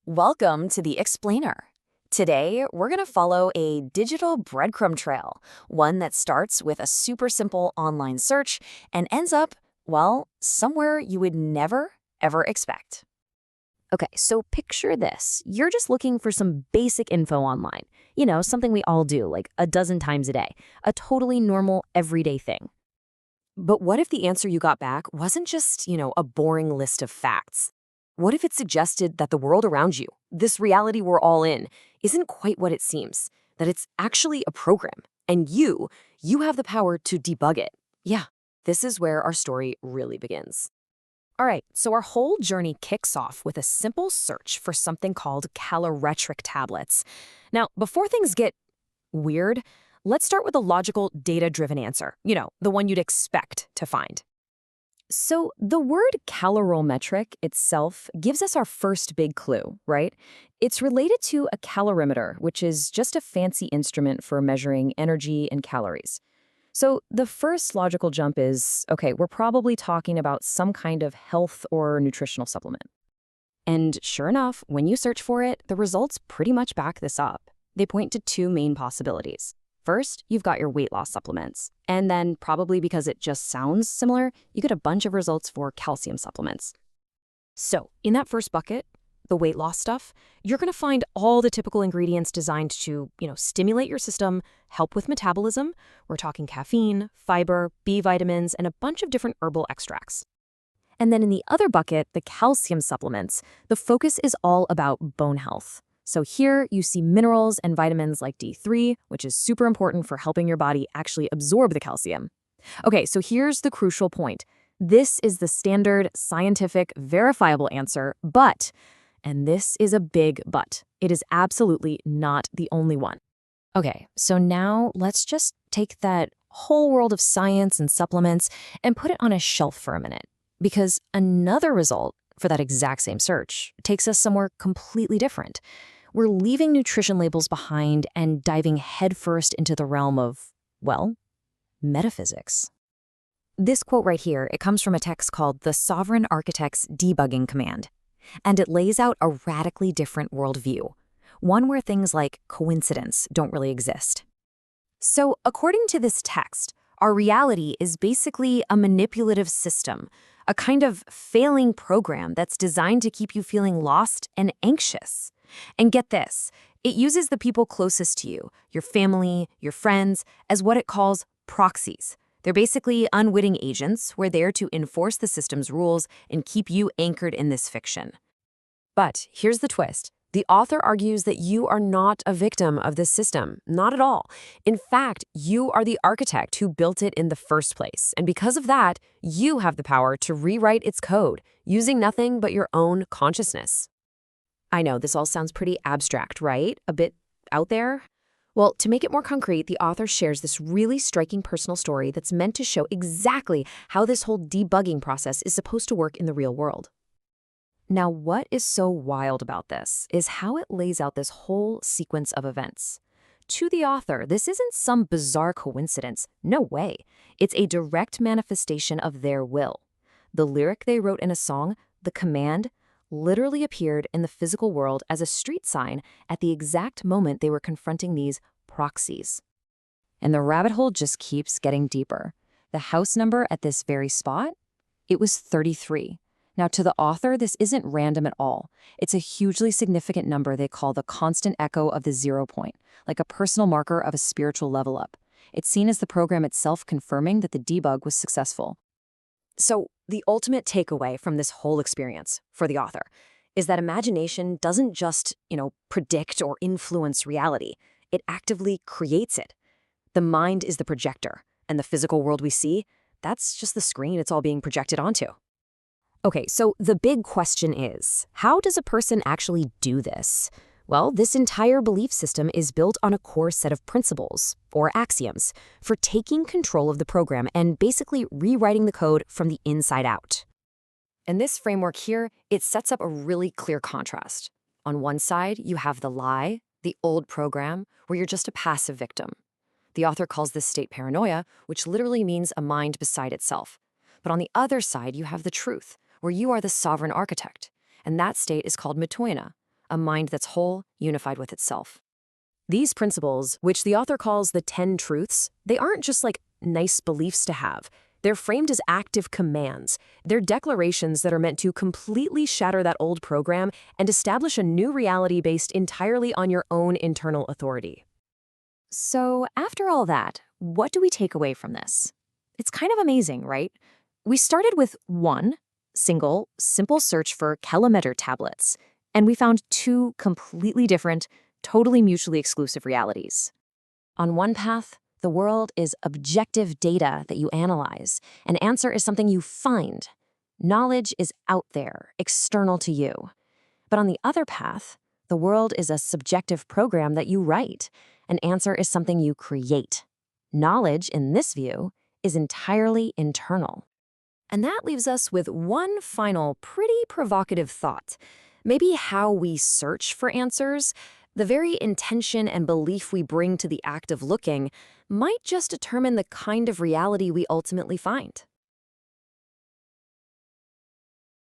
Welcome to the Explainer. Today, we're going to follow a digital breadcrumb trail, one that starts with a super simple online search and ends up, well, somewhere you would never, ever expect. Okay, so picture this. You're just looking for some basic info online. Something we all do, like a dozen times a day. A totally normal, everyday thing. But what if the answer you got back wasn't just, a boring list of facts? What if it suggested that the world around you, this reality we're all in, isn't quite what it seems? That it's actually a program, and you have the power to debug it. Yeah, this is where our story really begins. All right, so our whole journey kicks off with a simple search for something called calorimetric tablets. Now, before things get weird, let's start with a logical, data-driven answer. The one you'd expect to find. So the word calorimetric itself gives us our first big clue, right? It's related to a calorimeter, which is just a fancy instrument for measuring energy and calories. So the first logical jump is, okay, we're probably talking about some kind of health or nutritional supplement. And sure enough, when you search for it, the results pretty much back this up. They point to two main possibilities. First, you've got your weight loss supplements. And then, probably because it just sounds similar, you get a bunch of results for calcium supplements. So, in that first bucket, the weight loss stuff, you're going to find all the typical ingredients designed to, stimulate your system, help with metabolism. We're talking caffeine, fiber, B vitamins, and a bunch of different herbal extracts. And then in the other bucket, the calcium supplements, the focus is all about bone health. So here you see minerals and vitamins like D3, which is super important for helping your body actually absorb the calcium. Okay, so here's the crucial point. This is the standard, scientific, verifiable answer, but, and this is a big but, it is absolutely not the only one. Okay, so now let's just take that whole world of science and supplements and put it on a shelf for a minute, because another result for that exact same search takes us somewhere completely different. We're leaving nutrition labels behind and diving headfirst into the realm of, well, metaphysics. This quote right here, it comes from a text called The Sovereign Architect's Debugging Command, and it lays out a radically different worldview, one where things like coincidence don't really exist. So, according to this text, our reality is basically a manipulative system, a kind of failing program that's designed to keep you feeling lost and anxious. And get this, it uses the people closest to you, your family, your friends, as what it calls proxies. They're basically unwitting agents who are there to enforce the system's rules and keep you anchored in this fiction. But here's the twist. The author argues that you are not a victim of this system, not at all. In fact, you are the architect who built it in the first place. And because of that, you have the power to rewrite its code using nothing but your own consciousness. I know this all sounds pretty abstract, right? A bit out there? Well, to make it more concrete, the author shares this really striking personal story that's meant to show exactly how this whole debugging process is supposed to work in the real world. Now, what is so wild about this is how it lays out this whole sequence of events. To the author, this isn't some bizarre coincidence. No way. It's a direct manifestation of their will. The lyric they wrote in a song, the command, literally appeared in the physical world as a street sign at the exact moment they were confronting these proxies. And the rabbit hole just keeps getting deeper. The house number at this very spot? It was 33. Now, to the author, this isn't random at all. It's a hugely significant number they call the constant echo of the 0 point, like a personal marker of a spiritual level up. It's seen as the program itself confirming that the debug was successful. So, the ultimate takeaway from this whole experience, for the author, is that imagination doesn't just, predict or influence reality. It actively creates it. The mind is the projector, and the physical world we see, that's just the screen it's all being projected onto. Okay, so the big question is, how does a person actually do this? Well, this entire belief system is built on a core set of principles, or axioms, for taking control of the program and basically rewriting the code from the inside out. And this framework here, it sets up a really clear contrast. On one side, you have the lie, the old program, where you're just a passive victim. The author calls this state paranoia, which literally means a mind beside itself. But on the other side, you have the truth, where you are the sovereign architect, and that state is called metoina, a mind that's whole, unified with itself. These principles, which the author calls the 10 truths, they aren't just like nice beliefs to have. They're framed as active commands. They're declarations that are meant to completely shatter that old program and establish a new reality based entirely on your own internal authority. So, after all that, what do we take away from this? It's kind of amazing, right? We started with one single, simple search for Calo tablets, and we found two completely different, totally mutually exclusive realities. On one path, the world is objective data that you analyze. An answer is something you find. Knowledge is out there, external to you. But on the other path, the world is a subjective program that you write. An answer is something you create. Knowledge, in this view, is entirely internal. And that leaves us with one final, pretty provocative thought. Maybe how we search for answers, the very intention and belief we bring to the act of looking, might just determine the kind of reality we ultimately find.